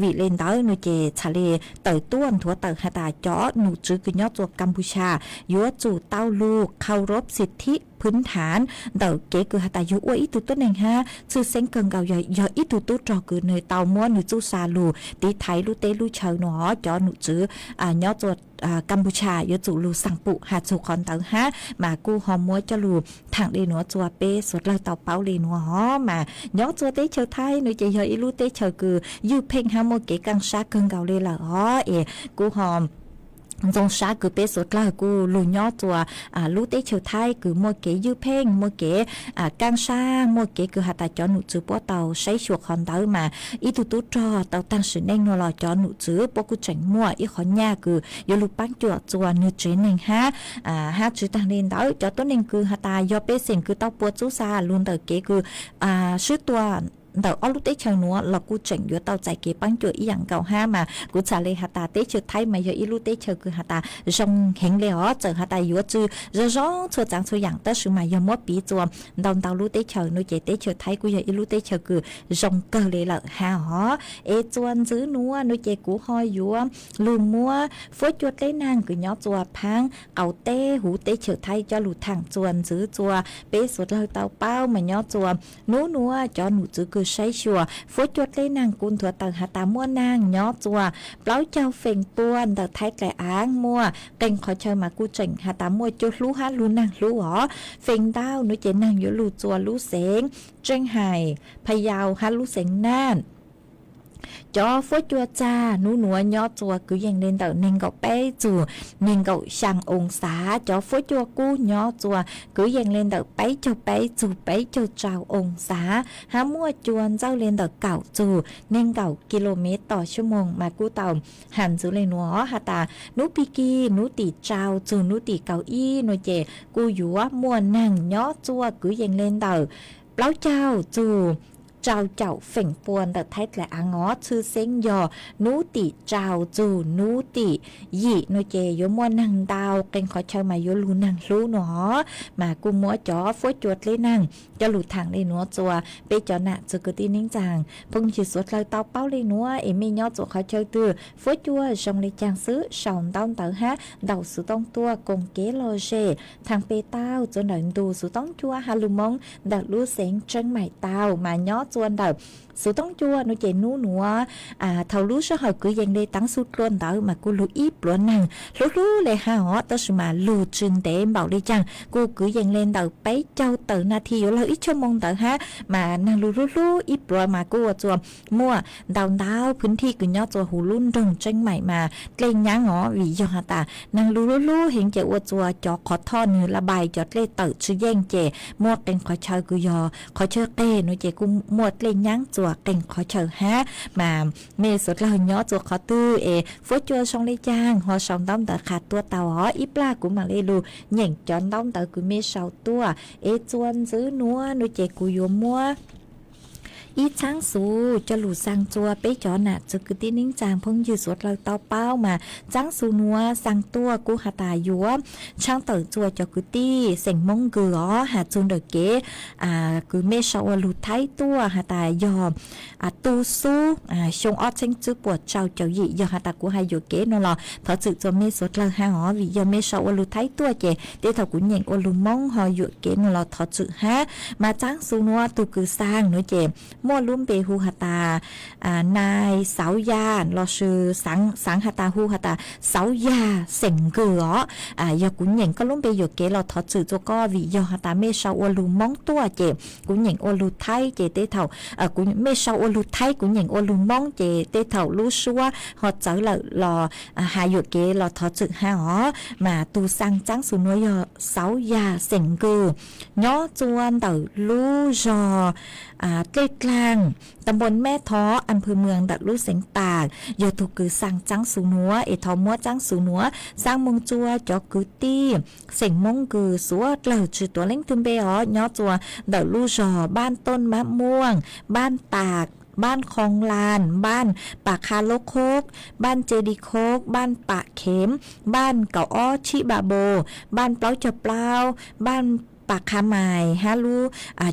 วิเล่นดาวหนูเจทะเลเติร์ต้วนถั่วเติร์ฮาตาจอหนูจื้อกุย่อตัวกัมพูชายัวจู่เต้าลูกเคารพสิทธิพื้นฐานเต่าเก๋คือหาตายุอวยอีตุต้นเองฮะชื่อเซ็งเกิงเก่าใหญ่ยออีตุตุจอคือเนยเต่าม้วนหนูจูซาลูตีไทยลูเตลูเชยหนอจอหนูจื้อย่อจดกัมพูชายอจูลูสังปุหาจูคอนเต่าฮะมากูหอมมัวจะลูทางเลนัวจัวเป้สดเลยเต่าเป้าเลนัวฮอมาย่อจัวเตเชยไทยหนูจะยออีลูเตเชยคือยูเพ่งฮะโมเก๋กังชาเกิงเก่าเลยละฮอกูหอมจงชาคือเปสดลากูลุยย่อตัวลูเตเชยไทยคือมัวเก๋ยื้อเพ่งมัวเก๋กังชามัวเก๋คือหาตาจอหนูจื้อปัวเตาใช้ชัวคอนเตามาอีตุตุจอเตาตั้งสือเน่งนัวลอจอหนูจื้อปัวกูจังมัวอีขอนยาคือยลูปังจั่วจัวเนื้อเจนเน่งฮะจื้อตั้งเล่นเตาจอต้นเน่งคือหาตายอเปเสียงคือเตาปัวจูซาลุนเตอเก๋คือชื่อตัวเดาอลูเตเชยนัวเรากูเจ๋งอยู่เตาใจเก็บปังจั่วอีหยังเก่าห้ามากูชาเลหาตาเตเชยไทยมาเยอะอีลูเตเชยคือหาตาจงเห็นเลยอ๋อเจอหาตาอยู่จื้อร้องชัวจังชัวอย่างแต่สุมาเยอะมัวปีจัวดอนเตาลูเตเชยนูเจเตเชยไทยกูเยอะอีลูเตเชยคือจงเกเลยละฮะอ๋อจวนจื้อนัวนูเจกูหอยอยู่ลูมัวฝอยจวดได้นางกูย้อจัวพังเอาเตหูเตเชยไทยจะหลุดทางจวนจื้อจัวเป๊สุดเลยเตาเป้ามาย้อจัวนัวจอหนูจื้อคือใช้ชัวฝอยจวดได้นางกุนถั่วเตาหาตามัวนางย้อจัวเปล่าเจ้าเฟ่งป้วนเตาไทยแกอ้างมัวเก่งขอเชิญมากูเจ๋งหาตามัวจุดรู้ฮะรู้นางรู้หรอเฟ่งดาวนุเจนางอยู่รู้จัวรู้เสงเจ้งไห่พยาวฮะรู้เสงน่าน cho phố chua cha nú núa nhó chua cứ dành lên tờ nên cậu bé chùa nên cậu sang ông xá cho phố chua cu nhó chua cứ dành lên tờ bé cho chào ông xá há mua chuồn giao lên tờ cậu chùa nên cậu kmต่อชั่วโมงmà cu tàu hẳn giữ lên nó hà ta nú piki nú tỷ chào chùa nú tỷ cậu y nú chè cu dúa mua nàng nhó chua cứ dành lên tờ báo chào chùa trao chậu phỉnh buồn đợt thấy là ngó chư sinh dò nú tỷ trao dù nú tỷ dị nô chè vô mua năng đào kênh khó chơi mà vô lù năng lú nó mà cô mua chó phối chuột lấy năng cho lù thẳng lên nó chùa bây chó nạ chư cứ tin nính chàng phong chỉ suốt lời tao bao lên nó em mi nhó chùa khó chơi từ phối chua trong lấy chàng sứ sòng tao tao hát đầu sự tông tua cùng kế lo dê thằng bê tao cho nợ đù sự tông chua hà lù mông đặt lú xén chân mày tao mà nhó chuan đợt số tông chua nó chạy nú núa thầu lú số hồi cứ dành đây tăng sút luôn đỡ mà cô lú ít luôn năng lú lại hà họ tao sự mà lù trình để bảo đi chăng cô cứ dành lên đỡ bấy châu tự na thì ở ít cho mong đỡ ha mà năng lú ít rồi mà cô chùa mua đàoพื้นที่cứ nhớ chùa hù luôn rừng tranh mày mà lên nhá ngõ vì do hà ta năng lú hiện chạy chùa cho khó thon như là bài cho lên tự sự danh trẻ mua tên khó chơi cứ do khó chơi tê nó chạy cũng mua lên nháng chùa cảnh khó chờ ha mà mê suốt là nhỏ chùa khó tư phố chùa xong lấy trang họ xong đóng tờ khát tua tàu ó ít la cũng mà lấy lù nhảy chọn đóng tờ cứ mê sau tua chuan giữ núa nuôi trẻ cù yếu mua ít sáng su cho lù sang chua bé chó nè cho cứ tin nín chàng phong dư suốt lời tao bao mà sáng su núa sang tua cú hà tài yếu sáng tờ chua cho cứ ti sành mông gửa hà chun đời kế cứ mê sau lù thái tua hà tài dò tu su xong ót xanh chữ bột trao cho dị do hà tài của hai dụ kế nó lò thật sự cho mê suốt lời ha họ vì do mê sau lù thái tua chè để thầu cũng nhận lù mông họ dụ kế nó lò thật sự ha mà sáng su núa tu cứ sang nữa chè mua luôn về hu hà ta nai sáu gia lo sư sáng hà ta hu hà ta sáu gia sành cửa do cũng nhận có luôn về dụ kế lo thật sự cho co vì do hà ta mê sau ô lù móng tua chè cũng nhận ô lù thái chè tế thầu cũng mê sau ô lù thái cũng nhận ô lù móng chè tế thầu lú xua họ trở lại lò hà dụ kế lo thật sự ha họ mà tu sang trắng su nuôi sáu gia sành cửa nhó chuan tờ lú giòใกล้ๆตำบลแม่ท้ออำเภอเมืองดักลูกเสียงตากโยถูกคือสั่งจังสูนัวทอมัวจังสูนัวสร้างมงจัวจอกือตี้เสียงมงกือสัวเหล่าจือตัวเล้งทึมเบอ๋อยอจัวดักลูกจอบ้านต้นมะม่วงบ้านตากบ้านคลองลานบ้านปากคาโลโคกบ้านเจดีโคกบ้านปะเข็มบ้านเก่าอ้อชิบาโบบ้านเปล่าจะเปล่าบ้านปากคาไม้ฮาลู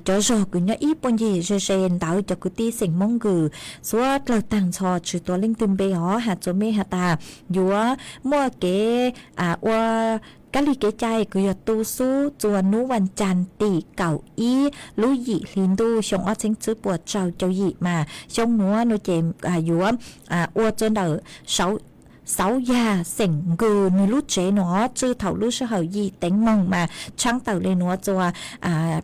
cho rồi cứ nhớ ít bọn gì rồi sen tạo cho cứ ti sinh mong gừ số lời tàng cho chữตัวlinh tùm bê họ hạt cho mê hạt ta dúa mua kếกะลีเกใจกุยตูสู้จวนนุวันจันตีเก่าอีลุยลินดูชงอ้อเชิงซื้อปวดเจ้าเจ้าหยีมาชงนัวนุเจมยัวอ้วจนเดอsáu gia sỉnh gừ như lút chế nó chư thầu lút sẽ hậu gì tính mong mà trăng tàu lên nó cho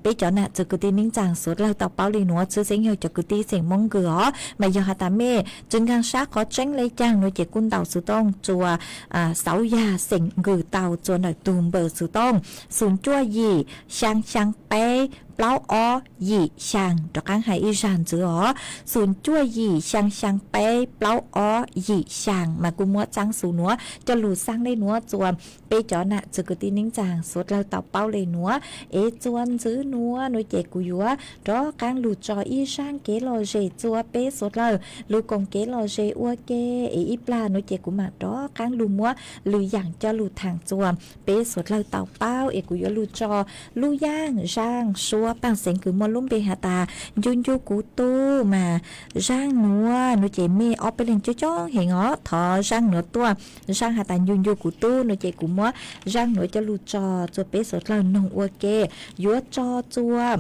bây giờ nè cho cứ tin nín chàng suốt lâu tàu bao lên nó chư sinh hiệu cho cứ tin sỉnh mong gừ ó mà giờ hà ta mê chân gang sát khó tránh lấy chàng nó chỉ quân tàu sự tông cho sáu gia sỉnh gừ tàu cho nợ tùm bờ sự tông sùn chua gì sang bé lão ó dị sang cho các hải Iran giữa ó sùn chua dị sang bé lão ó dị sang mà cũng mua trắng sù núa cho lù sang đây núa chùa bây giờ nè cho cứ tin nín chàng suốt lâu tàu bao lên núa chuan giữ núa nuôi trẻ của chúa đó các lù cho Iran kế lò dễ chùa bé suốt lâu lù còn kế lò dễ ua kê ít là nuôi trẻ của mà đó các lù mua lù dạng cho lù thẳng chùa bé suốt lâu tàu bao của chúa lù cho lù giang rang xua bằng sinh cứ mua lúng bê hà ta yun yu cú tu mà rang núa nuôi trẻ mê ở bên lên cho hiện ó thọ rang nữa tua rang hà ta yun yu cú tu nuôi trẻ cũng mua rang nữa cho lù cho bé sốt lâu nông ua kê yua cho chua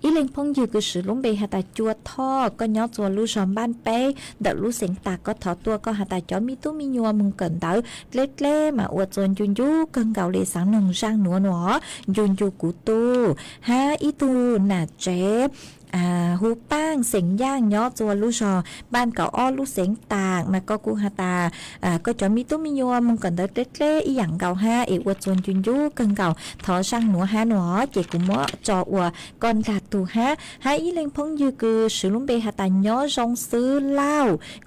ý lên phong dư cứ sử lúng bề hà ta chua tho có nhó chùa lưu sòm ban bé đợt lưu sinh tạc có thọ tua có hà ta chó mi tú mi nhua mừng cẩn đỡ lê mà ua chuồn yun yu cân gạo lê sáng nồng rang nữa yun yu cú tu ha ý tu nà chế ฮูป้างเสียงย่างย่อจวนลูกชอบ้านเก่าอ้อลูกเสียงตากมาก็กูฮาตาก็จะมีตุ้มีโยมึงก่อนเด็ดเล่อีหยังเก่าห้าเอวจวนจุนยูเกิงเก่าทอช่างหนัวฮาหนัวเจกุมะจออัวก่อนดัดตูฮะให้อีเลงพงยือกือสือลุงเบฮาตาย่อจงซื้อเหล้า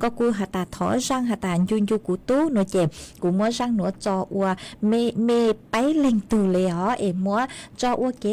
ก็กูฮาตาทอช่างฮาตาจุนยูกูตู้หนัวเจกูมัวช่างหนัวจออัวเมไปเล็งตูเลยอ๋อเอมัวจออัวเก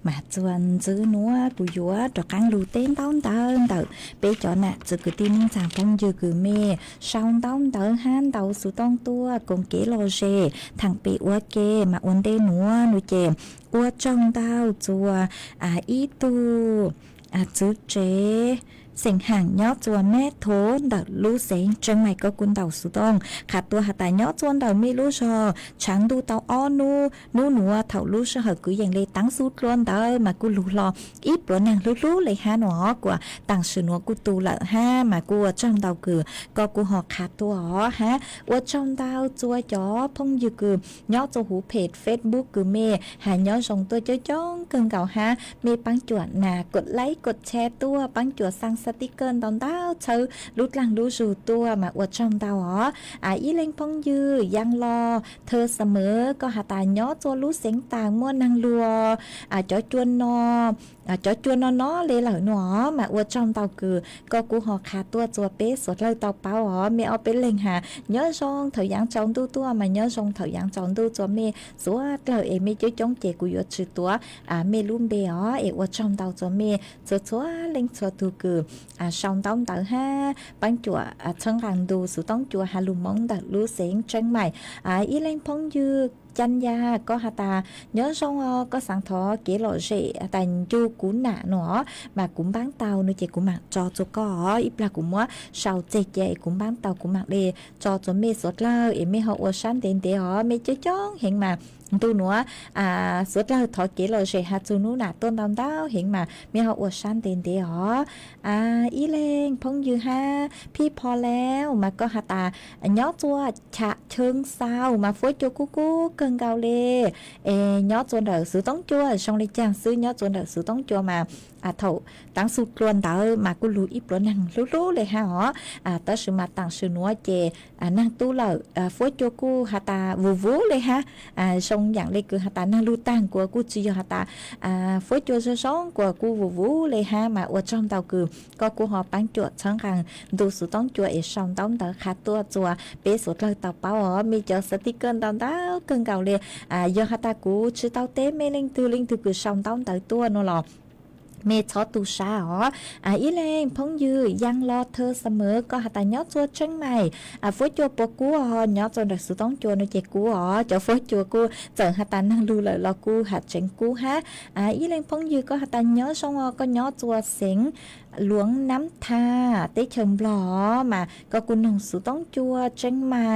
mà chuan giữ núa bùi dúa cho căng lù tên tao tao bây giờ nè giữ cứ tin sản phong giữ cứ mê xong tao han tao số tông tua cùng kế lò dê thằng bị ua kê mà uốn đê núa nuôi chè ua trong tao chùa ý tu chữ chế sinh hàng nhót chua mẹ thố đợt lũ sinh chân mày có quân tàu số tông khả tua hạt tài nhót chuan đợt mi lũ sò trắng đu tàu o nu nua thầu lũ sò hở cứ dành lê tăng sút luôn đợt mà cu lũ lò ít bữa nàng lũ lấy ha nó của tăng sự nó cu tu lại ha mà cu trong tàu cứ có cu họ khả tua ha ở trong tàu chua chó phong dư cứ nhót cho hú page Facebook cứ mê hà nhót xong tôi cho chón cơn gạo ha mê băng chuột nà gột like gột share tua băng chuột sang สติกเกอร์ตอนเต้าเธอลุดหลังดูสู่ตัวมาอวดช่องเต้าอ๋ออีเล่งพงยือยังรอเธอเสมอก็หาตาย้อตัวรู้เสียงต่างมั่วนางลัวจ้อจวนนอจ้อจวนนอเลยเหล่าหนอมาอวดช่องเต้าคือก็กูหอขาตัวจัวเป๊ะสดเลยเต้าเป้าอ๋อไม่เอาเป็นเล่งหาย้อซองเถอยางจองตัวมาย้อซองเถอยางจองตัวจัวเมสัวเราเอไม่จ้อจ้องเจกูยดชื่อตัวเมลุ่มเบอ๋อเออวดช่องเต้าจัวเมชัวเล่งชัวตัวคือช่องเต้าเต้าห้าปังจัวช่างรังดูสุต้องจัวฮาลุมงดัดรู้เสียงเชียงใหม่อีเล่งพงยือจันยาก็หาตาnhớ xong có sáng thó kế lộ rễ tành chu cú nạ nó mà cũng bán tàu nữa chị cũng mặc cho có ít là cũng mua sau chị cũng bán tàu cũng mặc đi cho mê sốt lao em mê họ sáng đến để họ mê chơi chón hiện mà tu nữa sốt lao thọ kế lộ rễ hạt chu nú nạ tôn đào đào hiện mà mê họ sáng đến để họ ý lên phong dư haพี่พอแล้วมาก็หาตาnhớตัวฉะเชิงเศร้ามาฟุ้ยจูกูcần cao lê nhớ cho đỡ sự tống chua xong đi chàng sư nhớ cho đỡ sự tống chua mà thầu tăng su luôn đỡ mà cô lùi ít bữa năng lú lê ha hỏ tới sự mà tăng sự núa chè năng tu lợ phối cho cô hà ta vú lê ha xong dạng lê cứ hà ta năng lưu tăng của cô chỉ hà ta phối cho số sống của cô vú lê ha mà ở trong tàu cứ có cô họ bán chuột sáng hàng đủ sự tống chua ở xong tống đỡ khá tua chùa bé số lời tàu báo ở mi cho sticker tàu đá cần cao lê do hà ta cú chứ tao tế mê linh từ cứ xong tống tới tua nó lọเมชอตูชาอ๋ออีเล่งพงยือยังรอเธอเสมอก็หาตาย้อจัวเชียงใหม่ฟุ้ยจัวปกูอ๋อย้อจนดักสุต้องจัวในเจกูอ๋อจะฟุ้ยจัวกูเจอหาตานั่งดูเลยรอกูหาเจงกูฮะอีเล่งพงยือก็หาตาย้อช่องอ๋อก็ย้อจัวเสียงหลวงน้ำทาเตเชิงบลอมาก็กุนหงสุต้องจัวเชียงใหม่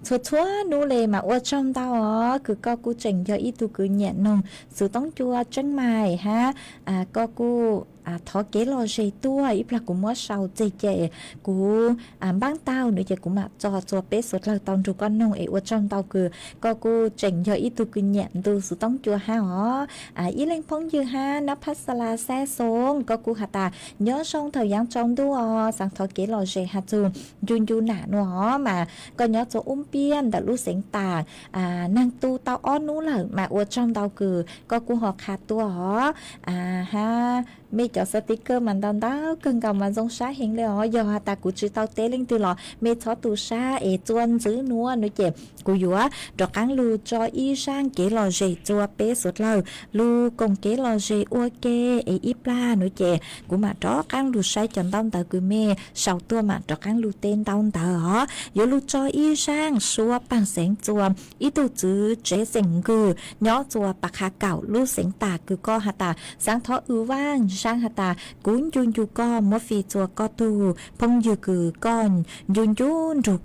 ชัวนูเลยมาว่าtrong tao cứ có cô trình cho ít tu cứ nhẹ nồng sự tống chua chân mày ha có cô thọ kế lo dây tua ít là cũng mất sau dây dễ cô bán tao nữa chị cũng mặc cho bé sốt là tao trụ con nông ấy ở trong tao cứ có cô trình cho ít tu cứ nhẹ tu sự tống chua ha ít lên phong dư ha nó phát la xe xuống có cô hạt nhớ xong thời gian trong đua sang thọ kế lo dây hạt chu nạ nó mà có nhớ cho biên đã lúc sáng tàng năng tu tao on nú là mà ở trong tao cứ có cô họ khát tua ha mi cho sticker mình đào đào cần cầm mà giống sáng hiệnเลยgiờ ta cũng chỉ tao té lên từ lọ mi cho tu sa chuan giữ núa nữa chị cô dúa rồi cắn lu cho y sang kế lò dày chua bé sốt lâu lu cùng kế lò dày ok ít la nữa chị cũng mà đó cắn lu sai chọn tao tao cứ mê sau tua mà đó cắn lu tên tao tao giờ lu cho y sang xua bằng sáng chua ít tu chữ chế sinh cứ nhỏ chua bạc hà cảo lu sáng tà cứ co hà tà sáng thọ ưu vang sang hà tà cuốn chun chu co mỗi phi chua co tu phong dư cứ con chun rục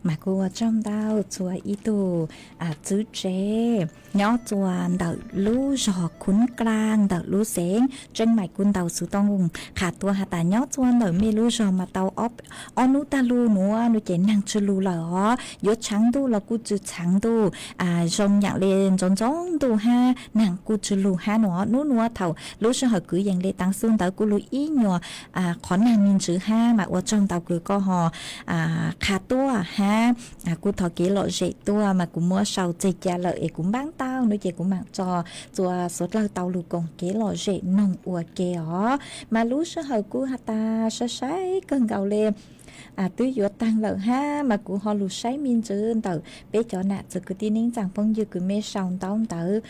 mà cô trong đau chùa ý tù chữ chế nhỏ chùa đợt lú giò khún clang đợt lú sáng trên mày quân đầu sự tông khả tua hà tà nhỏ chùa đợt mê lú giò mà tàu ốp nú ta lú nữa nú chế năng chữ lú lỡ yếu trắng đu là cô chữ trắng đu rong nhạc lên rong đu ha nàng cô chữ lú ha nữa nú nữa thầu lú sơ hở cứ dành lên tăng xương đợt cô lú ý nhỏ khó nàng nhìn chữ ha mà ở trong tàu cứ co hò khả tua ha cô thọ kỹ lộ dễ tua mà cũng mua sầu dịch gia lợi cũng bán tao nói chị cũng mặc cho chùa số lời tàu lù còn kỹ lộ dễ nông ua kê ó mà lú sơ hờ cô hà ta sơ sái cơn gạo lên tứ dụa tăng lợi ha mà cũng họ lù sái miên chứ tờ bé cho nạt rồi cứ tin rằng phong dư cứ mê sòng tông tờ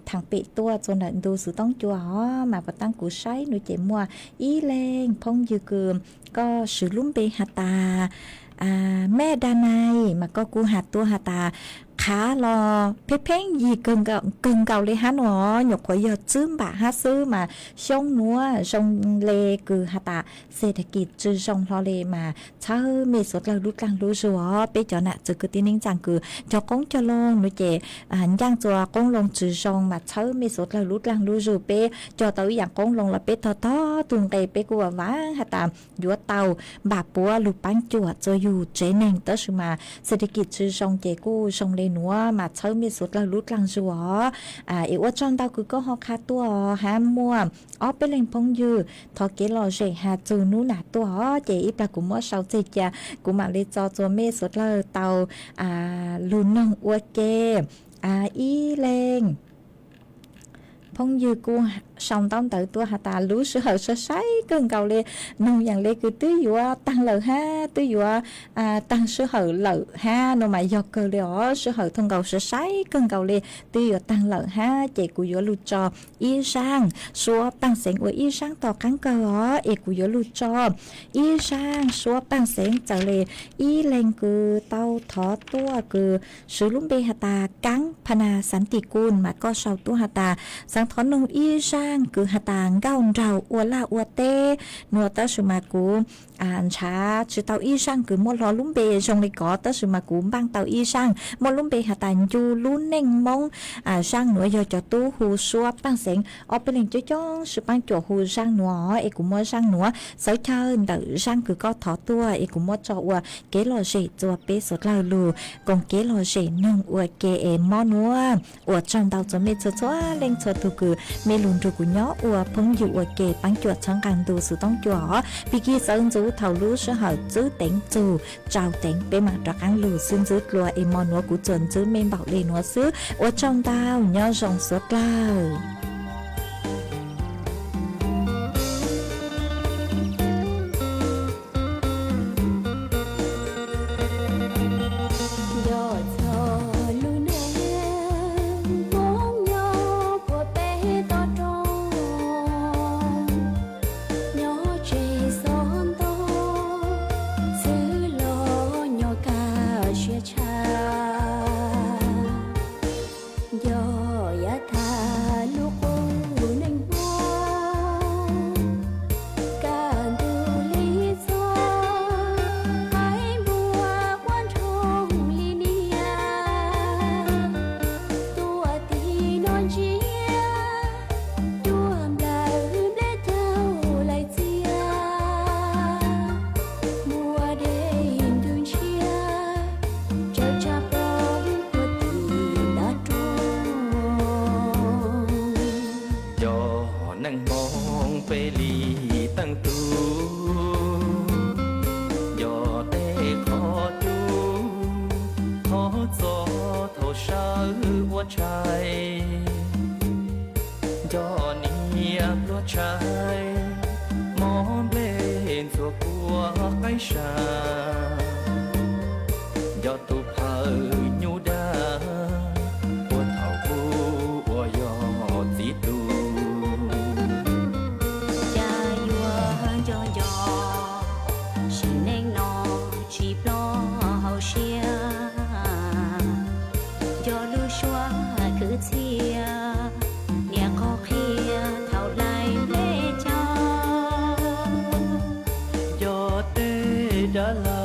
thằng bị tua cho nên đồ sự tông chùa mà vào tăng của sái nói chị mua ý lên phong dư cứ có sự lúng bê hà ta mẹ đa này mà có cô hạt tua hạt khá lo phép phén gì cần cầu lấy hát nó nhục khỏi giờ chướm bà hát sư mà sông núa sông lê cứ hạt sẽ thật kịp chứ sông lo lê mà chớ mê sốt là lúc lăng lúc rồi bé cho nạ chứ cứ tin nên rằng cứ cho con cho lông nữa chị giang cho con lông chứ sông mà chớ mê sốt là lúc lăng lúc rồi bé cho tới dạng con lông là bé to tuần tề bé cô vá hạt vua tàu bà bùa lục bán chuột cho dù chế nền tới sự mà sẽ thật kịp chứ sông chị cô sông lê nữa mà chơi miết suốt là lút lăng rùa yếu trong tao cứ có họ khá tua hà mua ở bên lên phong dư thọ kế lò rể hà trừ nú nà tua chị ít là cũng mua sáu chị cha cũng mà lên cho miết suốt là tàu lùn nông ua kê ý lên phong dư cô xong tông tự tua hà ta lú sữa hở sơ sái cơn cầu lê nông dạng lê cứ tứ dụa tăng lợ ha tứ dụa tăng sữa hở lợ ha nó mà do cơ lê ó sữa hở thông cầu sơ sái cơn cầu lê tứ dụa tăng lợ ha chạy của dụa lụt cho y sang số bằng sén của y sang tỏ cắn cơ ó ê của dụa lụt cho y sang số bằng sén trở lê y lên cứ tao thó tua cứ sữa lúng bê hà ta cắn pana sản tì cun mà có sau tua hà ta sáng thó nông y sang cứ hạt tàng gạo rau ua la ua tê nua ta sự mà cú chả chỉ tàu y sang cứ mua lò lúng bề trong này có ta sự mà cú băng tàu y sang mua lúng bề hạt tàng chu lún neng mong sang nữa giờ cho tu hù xua băng sén ở bên này cho sự băng chỗ hù sang nữa ấy cũng mua sang nữa sáu chơi đỡ sang cứ có thọ tua ấy cũng mua cho ua kế lò rể cho bé sốt lao lù còn kế lò rể nông ua kê mò nữa ua trong tàu cho mẹ cho lên cho tu cứ mẹ lùn rồi của nhỏ ua phong dụ ua kê băng chuột trong càng tu sự tông chuột vì kia sơn chú thầu lú sẽ hở giữ tỉnh dù trào tỉnh bé mặt trọc ăn lù xin giữ lùa mò nữa của chuẩn giữ men bảo lì nữa xứ ua trong tao nhỏ rồng sốt lao la